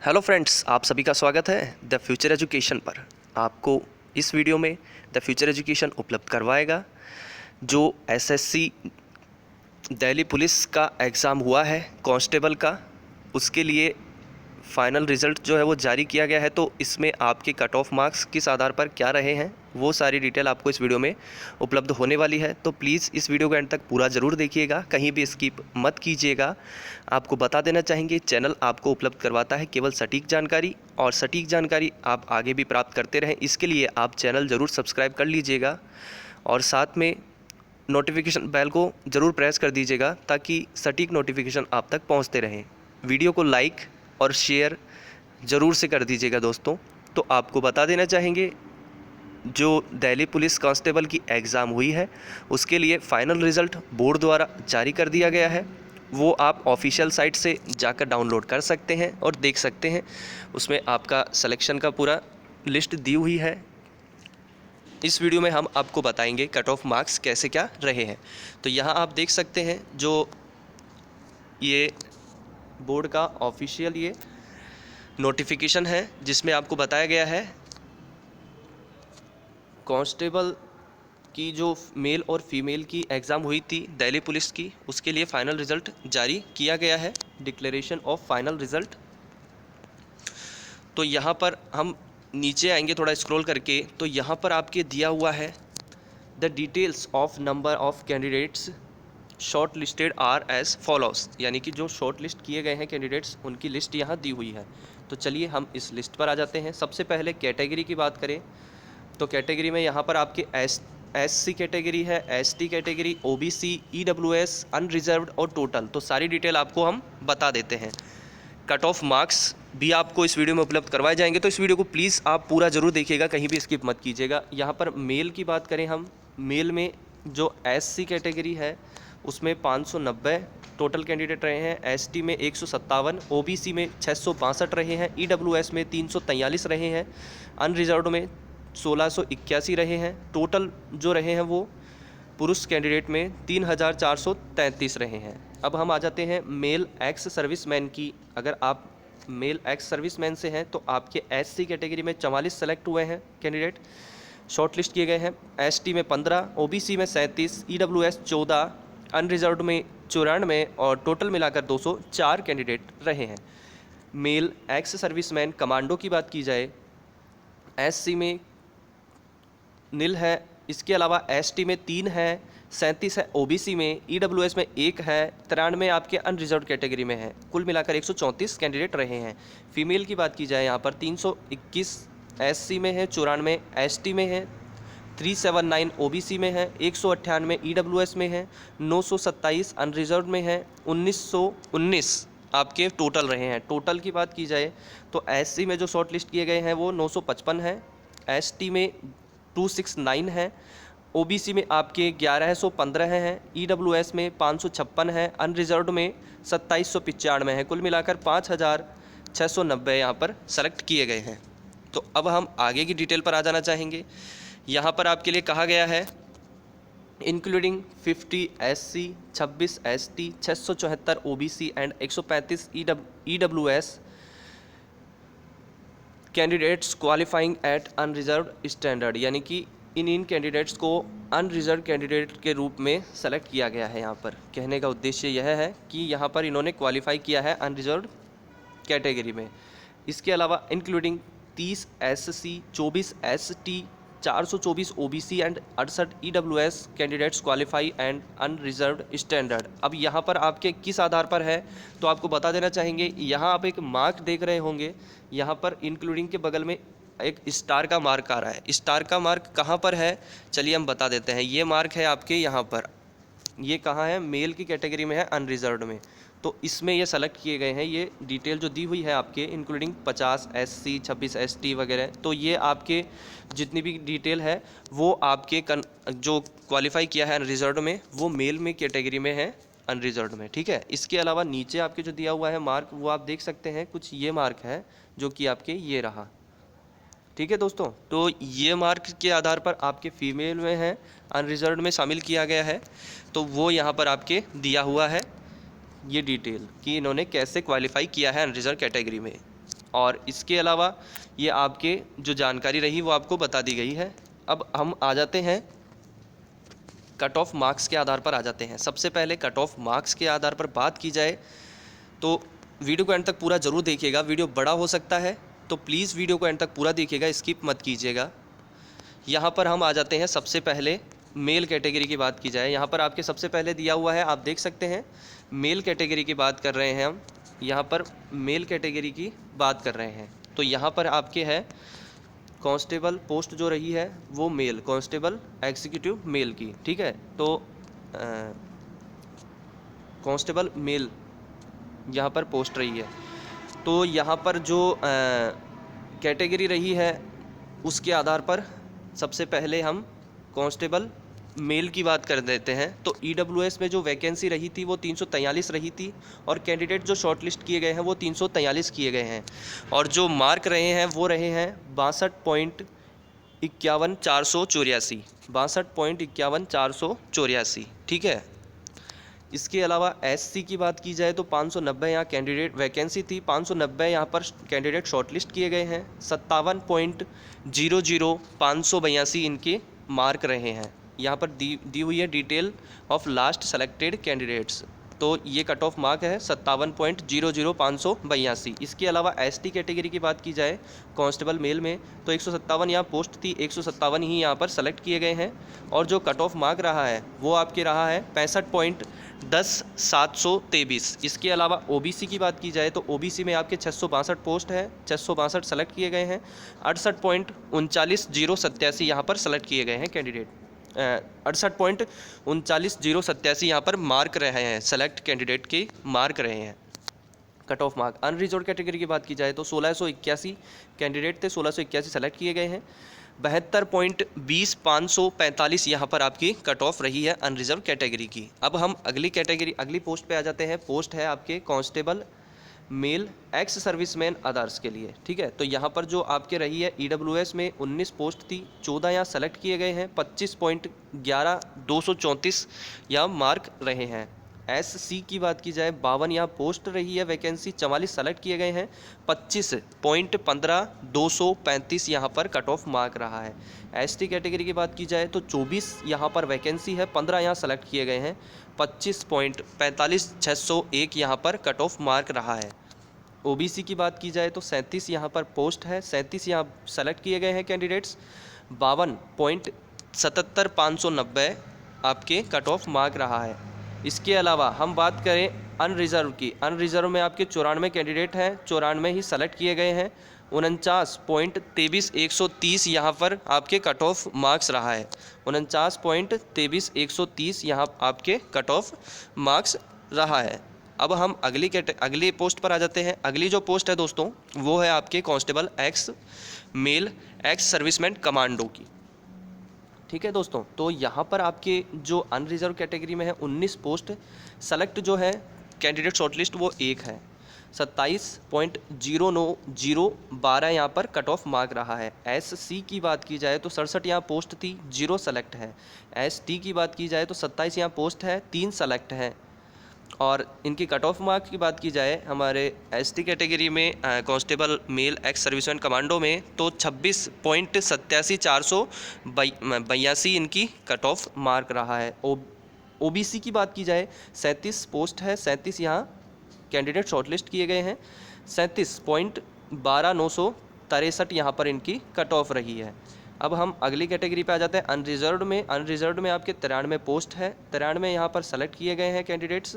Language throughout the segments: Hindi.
हेलो फ्रेंड्स, आप सभी का स्वागत है द फ्यूचर एजुकेशन पर। आपको इस वीडियो में द फ्यूचर एजुकेशन उपलब्ध करवाएगा जो एसएससी दिल्ली पुलिस का एग्ज़ाम हुआ है कांस्टेबल का, उसके लिए फ़ाइनल रिज़ल्ट जो है वो जारी किया गया है। तो इसमें आपके कट ऑफ मार्क्स किस आधार पर क्या रहे हैं वो सारी डिटेल आपको इस वीडियो में उपलब्ध होने वाली है। तो प्लीज़ इस वीडियो को एंड तक पूरा ज़रूर देखिएगा, कहीं भी स्किप मत कीजिएगा। आपको बता देना चाहेंगे, चैनल आपको उपलब्ध करवाता है केवल सटीक जानकारी, और सटीक जानकारी आप आगे भी प्राप्त करते रहें, इसके लिए आप चैनल ज़रूर सब्सक्राइब कर लीजिएगा और साथ में नोटिफिकेशन बेल को ज़रूर प्रेस कर दीजिएगा ताकि सटीक नोटिफिकेशन आप तक पहुंचते रहें। वीडियो को लाइक और शेयर ज़रूर से कर दीजिएगा दोस्तों। तो आपको बता देना चाहेंगे, जो दिल्ली पुलिस कांस्टेबल की एग्ज़ाम हुई है उसके लिए फ़ाइनल रिज़ल्ट बोर्ड द्वारा जारी कर दिया गया है। वो आप ऑफिशियल साइट से जाकर डाउनलोड कर सकते हैं और देख सकते हैं। उसमें आपका सिलेक्शन का पूरा लिस्ट दी हुई है। इस वीडियो में हम आपको बताएंगे कट ऑफ मार्क्स कैसे क्या रहे हैं। तो यहाँ आप देख सकते हैं जो ये बोर्ड का ऑफिशियल ये नोटिफिकेशन है जिसमें आपको बताया गया है कांस्टेबल की जो मेल और फीमेल की एग्ज़ाम हुई थी दिल्ली पुलिस की, उसके लिए फ़ाइनल रिज़ल्ट जारी किया गया है, डिक्लेरेशन ऑफ फाइनल रिज़ल्ट। तो यहाँ पर हम नीचे आएंगे थोड़ा स्क्रॉल करके, तो यहाँ पर आपके दिया हुआ है the details of number of candidates short listed are as follows, यानी कि जो शॉर्ट लिस्ट किए गए हैं कैंडिडेट्स उनकी लिस्ट यहाँ दी हुई है। तो चलिए हम इस लिस्ट पर आ जाते हैं। सबसे पहले कैटेगरी की बात करें तो कैटेगरी में यहाँ पर आपके एससी कैटेगरी है, ST category, OBC, EWS, unreserved और टोटल। तो सारी डिटेल आपको हम बता देते हैं। कट ऑफ मार्क्स भी आपको इस वीडियो में उपलब्ध करवाए जाएंगे, तो इस वीडियो को प्लीज़ आप पूरा ज़रूर देखिएगा, कहीं भी स्किप मत कीजिएगा। यहाँ पर मेल की बात करें हम, मेल में जो एससी कैटेगरी है उसमें 590 टोटल कैंडिडेट रहे हैं, एसटी में 157, ओबीसी में 662 रहे हैं, ईडब्ल्यूएस में 343 रहे हैं, अनरिजर्व्ड में 1681 रहे हैं। टोटल जो रहे हैं वो पुरुष कैंडिडेट में 3433 रहे हैं। अब हम आ जाते हैं मेल एक्स सर्विसमैन की। अगर आप मेल एक्स सर्विसमैन से हैं तो आपके एससी कैटेगरी में 44 सेलेक्ट हुए हैं कैंडिडेट, शॉर्ट लिस्ट किए गए हैं। एसटी में 15, ओबीसी में 37, ईडब्ल्यूएस 14, अनरिजर्व्ड में 94 और टोटल मिलाकर 204 कैंडिडेट रहे हैं। मेल एक्स सर्विसमैन कमांडो की बात की जाए, एससी में नील है, इसके अलावा एसटी में 3 है, 37 है ओबीसी में, ईडब्ल्यूएस में 1 है, 93 आपके अनरिजर्व्ड कैटेगरी में है। कुल मिलाकर 134 कैंडिडेट रहे हैं। फीमेल की बात की जाए यहाँ पर 321 एससी में है, 94 एसटी में है, 379 ओबीसी में है, 198 ईडब्ल्यूएस में है, 927 अनरिजर्व्ड में है, 1919 आपके टोटल रहे हैं। टोटल की बात की जाए तो एससी में जो शॉर्ट लिस्ट किए गए हैं वो 955 है, एसटी में 269 है, ओबीसी में आपके 1115 हैं, ईडब्ल्यूएस में 556 है, अनरिजर्व्ड में 2795 है। कुल मिलाकर 5690 यहाँ पर सेलेक्ट किए गए हैं। तो अब हम आगे की डिटेल पर आ जाना चाहेंगे। यहाँ पर आपके लिए कहा गया है including 50 SC, 26 ST, 674 OBC and 135 EWS candidates qualifying at unreserved standard, यानी कि इन कैंडिडेट्स को अनरिजर्व कैंडिडेट के रूप में सेलेक्ट किया गया है। यहाँ पर कहने का उद्देश्य यह है कि यहाँ पर इन्होंने क्वालिफाई किया है अनरिजर्व कैटेगरी में। इसके अलावा including 30 SC, 24 ST, 424 OBC and 68 EWS candidates qualify and unreserved standard. अब यहाँ पर आपके किस आधार पर है तो आपको बता देना चाहेंगे। यहाँ आप एक मार्क देख रहे होंगे, यहाँ पर इंक्लूडिंग के बगल में एक स्टार का मार्क आ रहा है। स्टार का मार्क कहाँ पर है चलिए हम बता देते हैं। ये मार्क है आपके यहाँ पर, ये कहाँ है, मेल की कैटेगरी में है, अनरिजर्व्ड में। तो इसमें ये सेलेक्ट किए गए हैं। ये डिटेल जो दी हुई है आपके इंक्लूडिंग 50 एससी, 26 एसटी वगैरह, तो ये आपके जितनी भी डिटेल है वो आपके जो क्वालिफाई किया है अनरिजर्व्ड में वो मेल में कैटेगरी में है, अनरिजर्व्ड में, ठीक है। इसके अलावा नीचे आपके जो दिया हुआ है मार्क वो आप देख सकते हैं, कुछ ये मार्क है जो कि आपके ये रहा, ठीक है दोस्तों। तो ये मार्क के आधार पर आपके फीमेल में है, अनरिजर्व्ड में शामिल किया गया है, तो वो यहाँ पर आपके दिया हुआ है ये डिटेल कि इन्होंने कैसे क्वालिफाई किया है अनरिजर्व कैटेगरी में। और इसके अलावा ये आपके जो जानकारी रही वो आपको बता दी गई है। अब हम आ जाते हैं कट ऑफ मार्क्स के आधार पर आ जाते हैं। सबसे पहले कट ऑफ मार्क्स के आधार पर बात की जाए तो वीडियो को एंड तक पूरा ज़रूर देखिएगा। वीडियो बड़ा हो सकता है तो प्लीज़ वीडियो को एंड तक पूरा देखिएगा, स्किप मत कीजिएगा। यहाँ पर हम आ जाते हैं सबसे पहले मेल कैटेगरी की बात की जाए। यहाँ पर आपके सबसे पहले दिया हुआ है, आप देख सकते हैं मेल कैटेगरी की बात कर रहे हैं हम। यहाँ पर मेल कैटेगरी की बात कर रहे हैं तो यहाँ पर आपके है कांस्टेबल पोस्ट जो रही है वो मेल, कांस्टेबल एग्जीक्यूटिव मेल की, ठीक है। तो कांस्टेबल मेल यहाँ पर पोस्ट रही है। तो यहाँ पर जो कैटेगरी रही है उसके आधार पर सबसे पहले हम कांस्टेबल मेल की बात कर देते हैं। तो ईडब्ल्यूएस में जो वैकेंसी रही थी वो 343 रही थी और कैंडिडेट जो शॉर्टलिस्ट किए गए हैं वो 343 किए गए हैं और जो मार्क रहे हैं वो रहे हैं 62.51,484, 62.51,484, ठीक है। इसके अलावा एससी की बात की जाए तो 590 यहाँ कैंडिडेट वैकेंसी थी, 590 यहाँ पर कैंडिडेट शॉर्टलिस्ट किए गए हैं, 57.00,582 इनके मार्क रहे हैं। यहाँ पर दी हुई है detail of last selected candidates. तो ये कट ऑफ मार्क है 57.00,582। इसके अलावा एसटी कैटेगरी की बात की जाए कांस्टेबल मेल में तो 157 यहाँ पोस्ट थी, 157 ही यहाँ पर सेलेक्ट किए गए हैं और जो कट ऑफ मार्क रहा है वो आपके रहा है 65.10,723। इसके अलावा ओबीसी की बात की जाए तो ओबीसी में आपके 662 पोस्ट है, 662 सेलेक्ट किए गए हैं, 68.39,087 यहाँ पर सेलेक्ट किए गए हैं कैंडिडेट, 68.39,087 यहाँ पर मार्क रहे हैं, सेलेक्ट कैंडिडेट के मार्क रहे हैं cut off mark. Unreserved category की बात की जाए तो 1681 कैंडिडेट थे, 1681 सेलेक्ट किए गए हैं, 72.20,545 यहाँ पर आपकी कट ऑफ रही है अनरिजर्व कैटेगरी की। अब हम अगली कैटेगरी अगली पोस्ट पे आ जाते हैं। पोस्ट है आपके constable male ex serviceman others के लिए, ठीक है। तो यहाँ पर जो आपके रही है ईडब्ल्यूएस में 19 पोस्ट थी, 14 यहाँ सेलेक्ट किए गए हैं, 25.11,234 यहाँ मार्क रहे हैं। एससी की बात की जाए 52 यहाँ पोस्ट रही है वैकेंसी, 44 सेलेक्ट किए गए हैं, 25.15,235 यहाँ पर कट ऑफ मार्क रहा है। एसटी कैटेगरी की बात की जाए तो 24 यहाँ पर वैकेंसी है, 15 यहाँ सेलेक्ट किए गए हैं, 25.45,601 यहाँ पर कट ऑफ मार्क रहा है। ओबीसी की बात की जाए तो 37 यहाँ पर पोस्ट है, 37 यहाँ सेलेक्ट किए गए हैं कैंडिडेट्स, 52.77,590 आपके कट ऑफ मार्क रहा है। इसके अलावा हम बात करें अनरिजर्व की, अनरिजर्व में आपके 94 कैंडिडेट हैं, 94 ही सेलेक्ट किए गए हैं, 49.23,130 यहाँ पर आपके कट ऑफ मार्क्स रहा है, 49.23,130 यहाँ आपके कट ऑफ मार्क्स रहा है। अब हम अगली पोस्ट पर आ जाते हैं। अगली जो पोस्ट है दोस्तों वो है आपके constable ex male ex serviceman commando की, ठीक है दोस्तों। तो यहाँ पर आपके जो अनरिजर्व कैटेगरी में है 19 पोस्ट सेलेक्ट जो है कैंडिडेट शॉर्टलिस्ट वो एक है, 27.09012 यहाँ पर कट ऑफ मार्क रहा है। एससी की बात की जाए तो 67 यहाँ पोस्ट थी, 0 सेलेक्ट है। एसटी की बात की जाए तो 27 यहाँ पोस्ट है, 3 सेलेक्ट है। और इनकी कट ऑफ मार्क की बात की जाए हमारे एसटी कैटेगरी में constable male ex serviceman commando में तो 26.87,482 इनकी कट ऑफ मार्क रहा है। ओबीसी की बात की जाए 37 पोस्ट है, 37 यहाँ कैंडिडेट शॉर्टलिस्ट किए गए हैं, 37.12,963 यहाँ पर इनकी कट ऑफ रही है। अब हम अगली कैटेगरी पे आ जाते हैं अनरिजर्व्ड में। अनरिजर्व्ड में आपके 93 पोस्ट है, 93 यहाँ पर सेलेक्ट किए गए हैं कैंडिडेट्स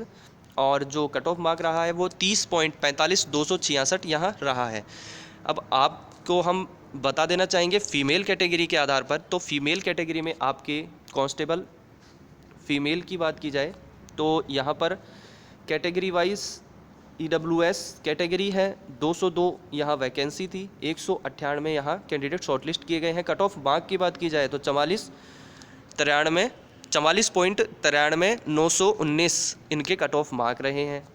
और जो कट ऑफ मार्क रहा है वो 30.45,266 यहाँ रहा है। अब आपको हम बता देना चाहेंगे फीमेल कैटेगरी के आधार पर, तो फीमेल कैटेगरी में आपके कांस्टेबल फीमेल की बात की जाए तो यहाँ पर कैटेगरी वाइज ईडब्ल्यूएस कैटेगरी है, 202 यहाँ वैकेंसी थी, 198 यहाँ कैंडिडेट शॉर्टलिस्ट किए गए हैं। कट ऑफ मार्क की बात की जाए तो 44.919 इनके कट ऑफ मार्क रहे हैं।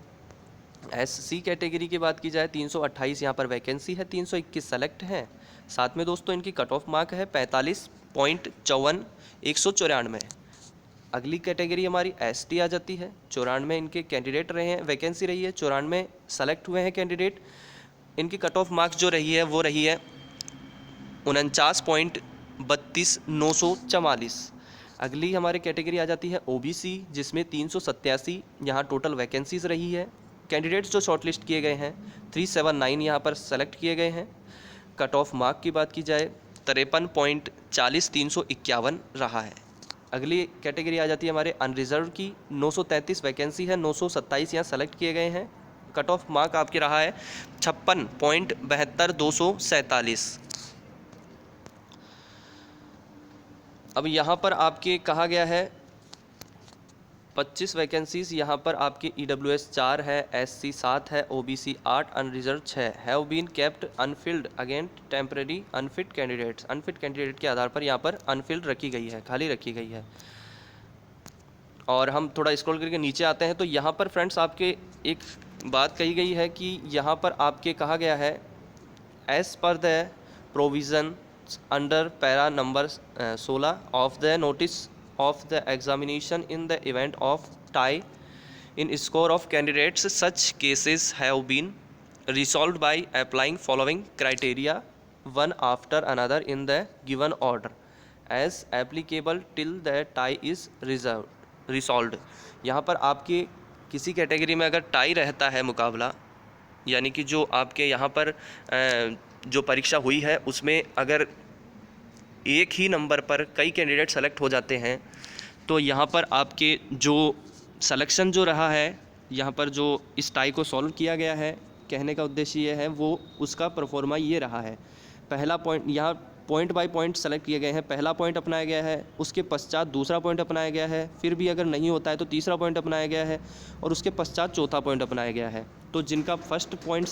एससी कैटेगरी की बात की जाए 328 यहाँ पर वैकेंसी है, 321 सेलेक्ट हैं। साथ में दोस्तों इनकी कट ऑफ मार्क है 45.54,194। अगली कैटेगरी हमारी एसटी आ जाती है, 94 इनके कैंडिडेट रहे हैं, वैकेंसी रही है, 94 सेलेक्ट हुए हैं कैंडिडेट, इनकी कट ऑफ मार्क्स जो रही है वो रही है 49.32,944। अगली हमारी कैटेगरी आ जाती है ओबीसी, जिसमें 387 यहाँ टोटल वैकेंसीज रही है। कैंडिडेट्स जो शॉर्टलिस्ट किए गए हैं 379 यहाँ पर सेलेक्ट किए गए हैं। कट ऑफ मार्क की बात की जाए 53.40,351 रहा है। अगली कैटेगरी आ जाती है हमारे अनरिजर्व की, 933 वैकेंसी है, 927 यहाँ सेलेक्ट किए गए हैं। कट ऑफ मार्क आपके रहा है 56.72,247। अब यहाँ पर आपके कहा गया है 25 वैकेंसीज यहाँ पर आपके EWS 4 है, SC 7 है, OBC 8, unreserved 6 have been kept unfilled against temporary unfit candidates. Unfit candidate के आधार पर यहाँ पर अनफिल्ड रखी गई है, खाली रखी गई है। और हम थोड़ा स्क्रॉल करके नीचे आते हैं तो यहाँ पर फ्रेंड्स आपके एक बात कही गई है कि यहाँ पर आपके कहा गया है as per the provision under para number 16 of the notice of the examination in the event of tie in score of candidates, such cases have been resolved by applying following criteria one after another in the given order as applicable till the tie is resolved। यहाँ पर आपके किसी कैटेगरी में अगर टाई रहता है मुकाबला, यानी कि जो आपके यहाँ पर जो परीक्षा हुई है उसमें अगर एक ही नंबर पर कई कैंडिडेट सेलेक्ट हो जाते हैं, तो यहाँ पर आपके जो सिलेक्शन जो रहा है, यहाँ पर जो इस टाई को सॉल्व किया गया है, कहने का उद्देश्य ये है वो उसका परफॉर्मा ये रहा है। पहला पॉइंट यहाँ पॉइंट बाय पॉइंट सेलेक्ट किए गए हैं, पहला पॉइंट अपनाया गया है, उसके पश्चात दूसरा पॉइंट अपनाया गया है, फिर भी अगर नहीं होता है तो तीसरा पॉइंट अपनाया गया है और उसके पश्चात चौथा पॉइंट अपनाया गया है। तो जिनका फर्स्ट पॉइंट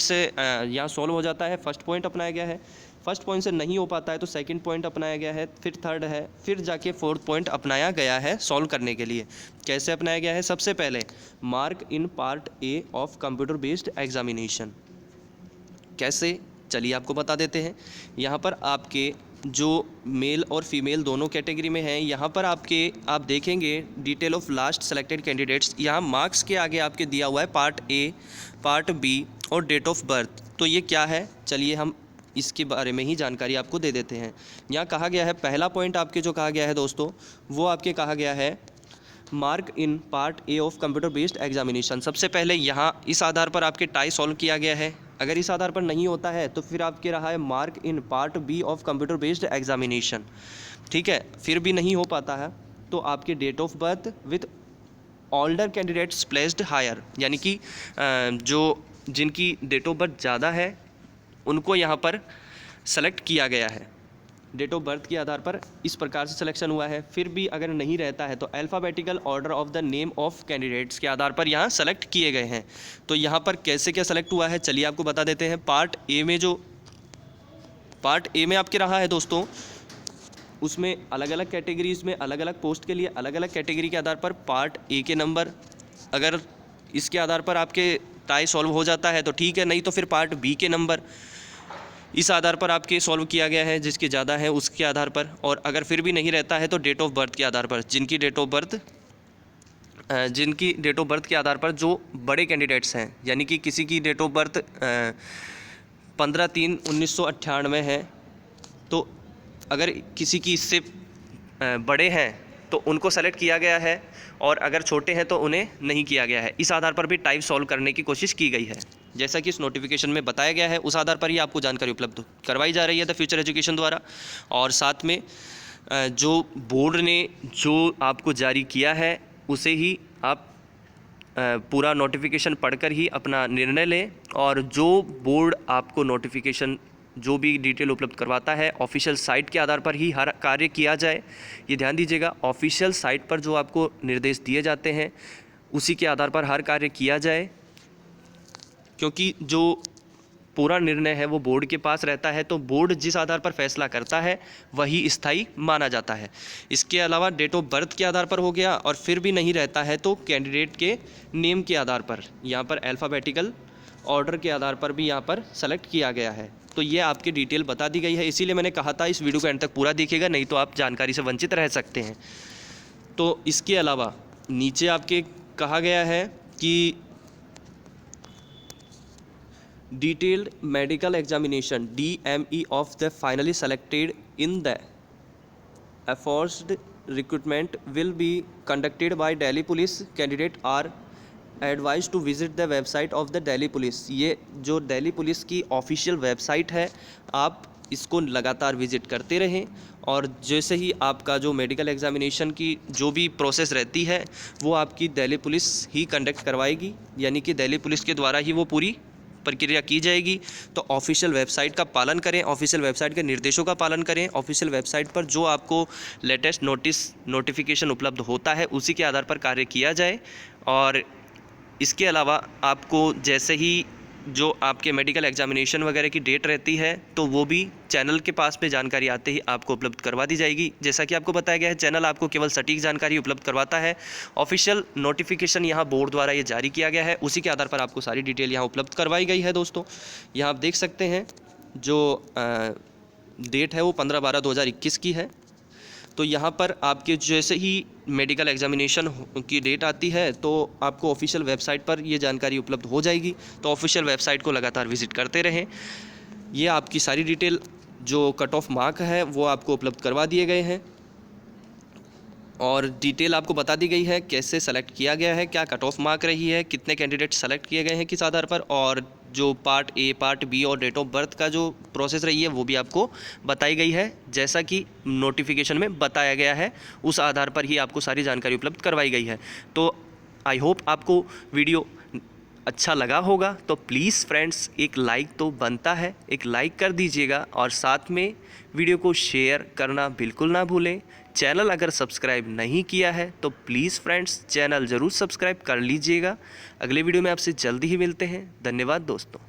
से यहाँ सॉल्व हो जाता है, फर्स्ट पॉइंट अपनाया गया है, फर्स्ट पॉइंट से नहीं हो पाता है तो सेकंड पॉइंट अपनाया गया है, फिर थर्ड है, फिर जाके फोर्थ पॉइंट अपनाया गया है सॉल्व करने के लिए। कैसे अपनाया गया है? सबसे पहले mark in part A of computer based examination. कैसे, चलिए आपको बता देते हैं। यहाँ पर आपके जो मेल और फीमेल दोनों कैटेगरी में हैं, यहाँ पर आप देखेंगे detail of last selected candidates. यहाँ मार्क्स के आगे आपके दिया हुआ है पार्ट ए, पार्ट बी और डेट ऑफ बर्थ। तो ये क्या है, चलिए हम इसके बारे में ही जानकारी आपको दे देते हैं। यहाँ कहा गया है, पहला पॉइंट आपके जो कहा गया है दोस्तों, वो आपके कहा गया है mark in part A of computer based examination. सबसे पहले यहाँ इस आधार पर आपके टाई सॉल्व किया गया है। अगर इस आधार पर नहीं होता है तो फिर आपके रहा है mark in part B of computer based examination. ठीक है, फिर भी नहीं हो पाता है तो आपके date of birth with older candidates placed higher, यानी कि जो जिनकी डेट ऑफ बर्थ ज़्यादा है उनको यहाँ पर सेलेक्ट किया गया है। डेट ऑफ बर्थ के आधार पर इस प्रकार से सिलेक्शन हुआ है। फिर भी अगर नहीं रहता है तो alphabetical order of the name of candidates के आधार पर यहाँ सेलेक्ट किए गए हैं। तो यहाँ पर कैसे क्या सेलेक्ट हुआ है, चलिए आपको बता देते हैं। पार्ट ए में आपके रहा है दोस्तों, उसमें अलग अलग कैटेगरीज में अलग अलग पोस्ट के लिए अलग अलग कैटेगरी के आधार पर पार्ट ए के नंबर, अगर इसके आधार पर आपके टाई सॉल्व हो जाता है तो ठीक है, नहीं तो फिर पार्ट बी के नंबर इस आधार पर आपके सॉल्व किया गया है, जिसके ज़्यादा है उसके आधार पर। और अगर फिर भी नहीं रहता है तो डेट ऑफ बर्थ के आधार पर, जिनकी डेट ऑफ बर्थ के आधार पर जो बड़े कैंडिडेट्स हैं, यानी कि किसी की डेट ऑफ बर्थ 15/3/1998 है, तो अगर किसी की इससे बड़े हैं तो उनको सेलेक्ट किया गया है, और अगर छोटे हैं तो उन्हें नहीं किया गया है। इस आधार पर भी टाइप सॉल्व करने की कोशिश की गई है। जैसा कि इस नोटिफिकेशन में बताया गया है, उस आधार पर ही आपको जानकारी उपलब्ध करवाई जा रही है द फ्यूचर एजुकेशन द्वारा। और साथ में जो बोर्ड ने जो आपको जारी किया है उसे ही आप पूरा नोटिफिकेशन पढ़कर ही अपना निर्णय लें, और जो बोर्ड आपको नोटिफिकेशन जो भी डिटेल उपलब्ध करवाता है ऑफिशियल साइट के आधार पर ही हर कार्य किया जाए। ये ध्यान दीजिएगा, ऑफिशियल साइट पर जो आपको निर्देश दिए जाते हैं उसी के आधार पर हर कार्य किया जाए, क्योंकि जो पूरा निर्णय है वो बोर्ड के पास रहता है। तो बोर्ड जिस आधार पर फैसला करता है वही स्थायी माना जाता है। इसके अलावा डेट ऑफ बर्थ के आधार पर हो गया, और फिर भी नहीं रहता है तो कैंडिडेट के नेम के आधार पर, यहाँ पर अल्फ़ाबेटिकल ऑर्डर के आधार पर भी यहाँ पर सेलेक्ट किया गया है। तो ये आपकी डिटेल बता दी गई है, इसीलिए मैंने कहा था इस वीडियो को एंड तक पूरा देखिएगा, नहीं तो आप जानकारी से वंचित रह सकते हैं। तो इसके अलावा नीचे आपके कहा गया है कि Detailed medical examination DME of the finally selected in the aforesaid recruitment will be conducted by Delhi Police. Candidate are advised to visit the website of the Delhi Police. ये जो दिल्ली पुलिस की ऑफिशियल वेबसाइट है, आप इसको लगातार विजिट करते रहें और जैसे ही आपका जो मेडिकल एग्जामिनेशन की जो भी प्रोसेस रहती है वो आपकी दिल्ली पुलिस ही कंडक्ट करवाएगी, यानी कि दिल्ली पुलिस के द्वारा ही वो पूरी प्रक्रिया की जाएगी। तो ऑफिशियल वेबसाइट का पालन करें, ऑफिशियल वेबसाइट के निर्देशों का पालन करें। ऑफिशियल वेबसाइट पर जो आपको लेटेस्ट नोटिफिकेशन उपलब्ध होता है उसी के आधार पर कार्य किया जाए। और इसके अलावा आपको जैसे ही जो आपके मेडिकल एग्जामिनेशन वगैरह की डेट रहती है तो वो भी चैनल के पास में जानकारी आते ही आपको उपलब्ध करवा दी जाएगी। जैसा कि आपको बताया गया है, चैनल आपको केवल सटीक जानकारी उपलब्ध करवाता है। ऑफिशियल नोटिफिकेशन यहाँ बोर्ड द्वारा ये जारी किया गया है, उसी के आधार पर आपको सारी डिटेल यहाँ उपलब्ध करवाई गई है। दोस्तों यहाँ आप देख सकते हैं जो डेट है वो 15/12/2021 की है। तो यहाँ पर आपके जैसे ही मेडिकल एग्जामिनेशन की डेट आती है तो आपको ऑफिशियल वेबसाइट पर ये जानकारी उपलब्ध हो जाएगी। तो ऑफिशियल वेबसाइट को लगातार विजिट करते रहें। ये आपकी सारी डिटेल जो कट ऑफ मार्क है वो आपको उपलब्ध करवा दिए गए हैं और डिटेल आपको बता दी गई है कैसे सेलेक्ट किया गया है, क्या कट ऑफ मार्क रही है, कितने कैंडिडेट सेलेक्ट किए गए हैं किस आधार पर, और जो पार्ट ए, पार्ट बी और डेट ऑफ बर्थ का जो प्रोसेस रही है वो भी आपको बताई गई है। जैसा कि नोटिफिकेशन में बताया गया है उस आधार पर ही आपको सारी जानकारी उपलब्ध करवाई गई है। तो आई होप आपको वीडियो अच्छा लगा होगा। तो प्लीज़ फ्रेंड्स एक लाइक तो बनता है, एक लाइक कर दीजिएगा और साथ में वीडियो को शेयर करना बिल्कुल ना भूलें। चैनल अगर सब्सक्राइब नहीं किया है तो प्लीज़ फ्रेंड्स चैनल ज़रूर सब्सक्राइब कर लीजिएगा। अगले वीडियो में आपसे जल्दी ही मिलते हैं। धन्यवाद दोस्तों।